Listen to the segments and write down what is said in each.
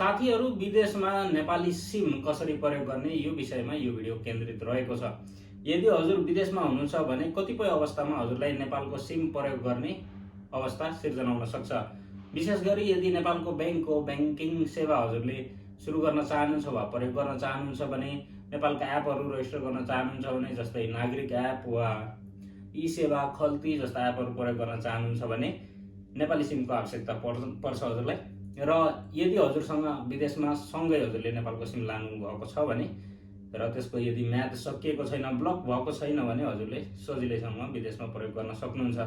साथीहरु विदेशमा नेपाली सिम कसरी प्रयोग गर्ने यो विषयमा यो भिडियो केन्द्रित रहेको छ। यदि हजुर विदेशमा हुनुहुन्छ भने कतिपय अवस्थामा हजुरलाई नेपालको सिम प्रयोग गर्ने अवस्था सिर्जना हुन सक्छ। विशेष गरी यदि नेपालको बैंकको बैंकिङ सेवा हजुरले सुरु गर्न चाहनुहुन्छ वा प्रयोग गर्न चाहनुहुन्छ भने, नेपालका एपहरु रजिस्टर गर्न चाहनुहुन्छ भने जस्तै नागरिक एप वा ई सेवा खल्ती जस्ता एपहरु प्रयोग गर्न चाहनुहुन्छ भने नेपाली सिमको आवश्यकता पर्छ हजुरलाई। र यदि हजुरसँग विदेशमा सँगै हजुरले नेपालको सिम लानु भएको छ भने र त्यसको यदि म्याद सकिएको छैन, ब्लक भएको छैन भने हजुरले सजिलैसँग विदेशमा प्रयोग गर्न सक्नुहुन्छ।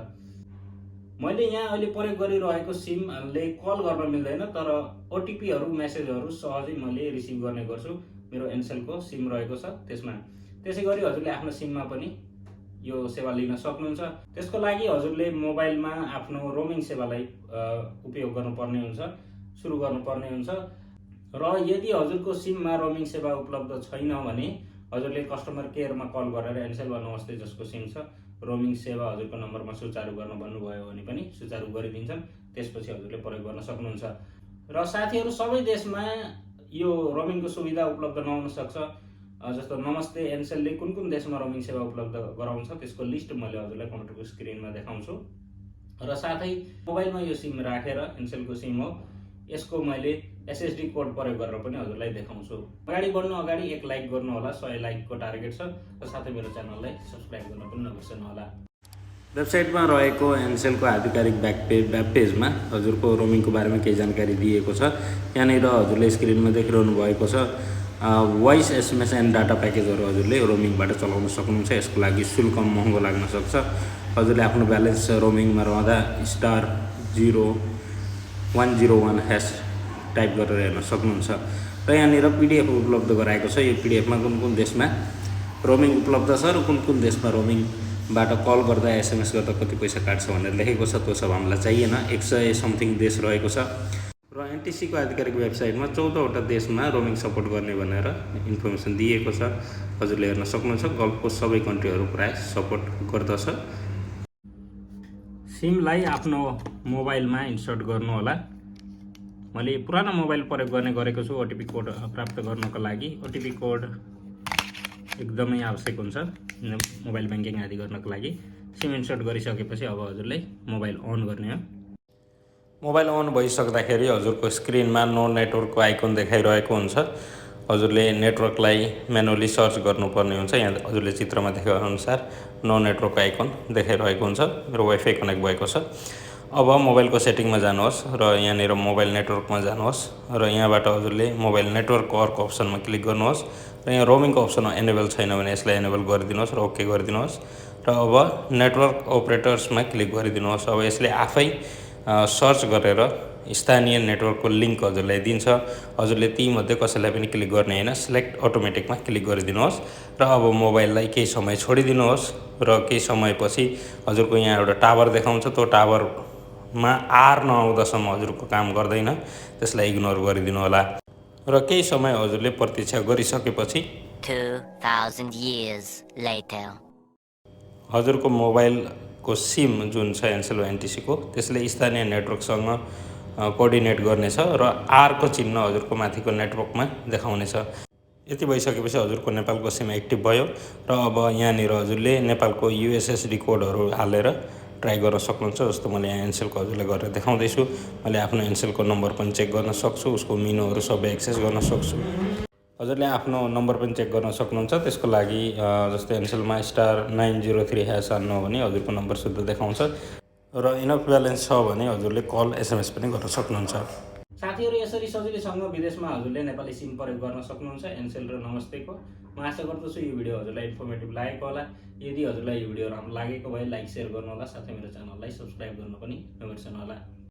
मैले यहाँ अहिले प्रयोग गरिरहेको सिमले कल गर्न मिल्दैन, तर ओटिपीहरु मेसेजहरु सहजै मैले रिसिभ गर्ने गर्छु। मेरो एनसेलको सिम रहेको छ त्यसमा। त्यसैगरी हजुरले आफ्नो सिममा पनि यो सेवा लिन सक्नुहुन्छ। त्यसको लागि हजुरले मोबाइलमा आफ्नो रोमिङ सेवालाई उपयोग गर्नुपर्ने हुन्छ, सुरु गर्नुपर्ने हुन्छ। र यदि हजुरको सिममा रोमिङ सेवा उपलब्ध छैन भने हजुरले कस्टमर केयरमा कल गरेर एनसेल वा नमस्ते जसको सिम छ रोमिङ सेवा हजुरको नम्बरमा सुचारू गर्न भन्नुभयो भने पनि सुचारू गरिदिन्छन्। त्यसपछि हजुरले प्रयोग गर्न सक्नुहुन्छ। र साथीहरु सबै देशमा यो रोमिङको सुविधा उपलब्ध नहुन सक्छ। जस्तो नमस्ते एनसेलले कुन देशमा रोमिङ सेवा उपलब्ध गराउँछ त्यसको लिस्ट मैले हजुरलाई कम्प्युटरको स्क्रिनमा देखाउँछु। र साथै मोबाइलमा यो सिम राखेर एनसेलको सिम हो, यसको मैले एसएसडी कोड प्रयोग गरेर पनि हजुरलाई देखाउँछु। अगाडि बढ्नु अगाडि एक लाइक गर्नु होला, 100 लाइकको टार्गेट छ। र साथै मेरो च्यानललाई सब्स्क्राइब गर्न पनि नबिर्सनु होला। वेबसाइटमा रहेको एनसेलको आधिकारिक वेब पेजमा हजुरको रोमिङको बारेमा केही जानकारी दिएको छ। यहाँनिर हजुरले स्क्रिनमा देखिरहनु भएको छ भोइस एसएमएस एन्ड डाटा प्याकेजहरु हजुरले रोमिङबाट चलाउन सक्नुहुन्छ। यसको लागि शुल्क महँगो लाग्न सक्छ। हजुरले आफ्नो ब्यालेन्स रोमिङमा रहँदा *0101# टाइप गरेर हेर्न सक्नुहुन्छ। र यहाँनिर पीडीएफ उपलब्ध गराएको छ। यो पीडीएफमा कुन देशमा रोमिङ उपलब्ध छ र कुन देशमा रोमिङबाट कल गर्दा एसएमएस गर्दा कति पैसा काट्छ भनेर लेखेको छ। त्यो सब हामीलाई चाहिएन। 100 समथिङ देश रहेको छ। र एनटीसी को आधिकारिक वेबसाइटमा 14 वटा देशमा रोमिङ सपोर्ट गर्ने भनेर इन्फर्मेसन दिएको छ। हजुरले हेर्न सक्नुहुन्छ। गल्फको सबै कन्ट्रीहरु प्राय सपोर्ट गर्दछ। सिमलाई आफ्नो मोबाइलमा इन्सर्ट गर्नु होला। मैले पुरानो मोबाइल प्रयोग गर्ने गरेको छु ओटिपी कोड प्राप्त गर्नको लागि। ओटिपी कोड एकदमै आवश्यक हुन्छ मोबाइल बैंकिङ आदि गर्नको लागि। सिम इन्सर्ट गरिसकेपछि अब हजुरले मोबाइल अन गर्ने हो। मोबाइल अन भइसक्दाखेरि हजुरको स्क्रिनमा नो नेटवर्कको आइकन देखाइरहेको हुन्छ। हजुरले नेटवर्कलाई म्यानुअली सर्च गर्नुपर्ने हुन्छ। यहाँ हजुरले चित्रमा देखेको अनुसार नो नेटवर्क आइकन देखाइरहेको हुन्छ। मेरो वाइफाई कनेक्ट भएको छ। अब मोबाइलको सेटिङमा जानुहोस् र यहाँनिर मोबाइल नेटवर्कमा जानुहोस् र यहाँबाट हजुरले मोबाइल नेटवर्कको अर्को अप्सनमा क्लिक गर्नुहोस् र यहाँ रोमिङको अप्सन एनेबल छैन भने यसलाई एनेबल गरिदिनुहोस् र ओके गरिदिनुहोस्। र अब नेटवर्क अपरेटर्समा क्लिक गरिदिनुहोस्। अब यसले आफै सर्च गरेर स्थानीय नेटवर्कको लिङ्क हजुरलाई दिन्छ। हजुरले ती मध्ये कसैलाई पनि क्लिक गर्ने हैन, सिलेक्ट अटोमेटिकमा क्लिक गरिदिनुहोस् र अब मोबाइललाई केही समय छोडिदिनुहोस् र केही समयपछि हजुरको यहाँ एउटा टावर देखाउँछ। त्यो टावरमा आर नआउँदासम्म हजुरको काम गर्दैन, त्यसलाई इग्नोर गरिदिनु होला। र केही समय हजुरले प्रतीक्षा गरिसकेपछि 2000 years later हजुरको मोबाइलको सिम जुन छ एनसेल वा एनटीसी को त्यसले स्थानीय नेटवर्कसँग कोअर्डिनेट गर्नेछ र आर को चिन्ह हजुरको माथिको नेटवर्कमा देखाउनेछ। यति भइसकेपछि हजुरको नेपालको सिम एक्टिभ भयो र अब यहाँनिर हजुरले नेपालको युएसएसडी कोडहरु हालेर ट्राई गर्न सक्नुहुन्छ। जस्तो मैले यहाँ एनसेलको हजुरलाई गरेर देखाउँदैछु। मैले आफ्नो एनसेलको नम्बर पनि चेक गर्न सक्छु, उसको मेनुहरु सबै एक्सेस गर्न सक्छु। हजुरले आफ्नो नम्बर पनि चेक गर्न सक्नुहुन्छ। त्यसको लागि जस्तै एनसेलमा *903# हाल्नु हो भने हजुरको नम्बर शुद्ध देखाउँछ र इनफ ब्यालेन्स छ भने हजुरले कल एसएमएस पनि गर्न सक्नुहुन्छ। साथीहरु यसरी सजिलैसँग विदेशमा हजुरले नेपाली सिम प्रयोग गर्न सक्नुहुन्छ एनसेल र नमस्तेको। म आशा गर्दछु यो भिडियो हजुरलाई इन्फर्मेटिभ लागेको होला। यदि हजुरलाई यो भिडियो राम्रो लागेको भए लाइक शेयर गर्नु होला, साथै मेरो च्यानललाई सब्स्क्राइब गर्न पनि नबिर्सनु होला।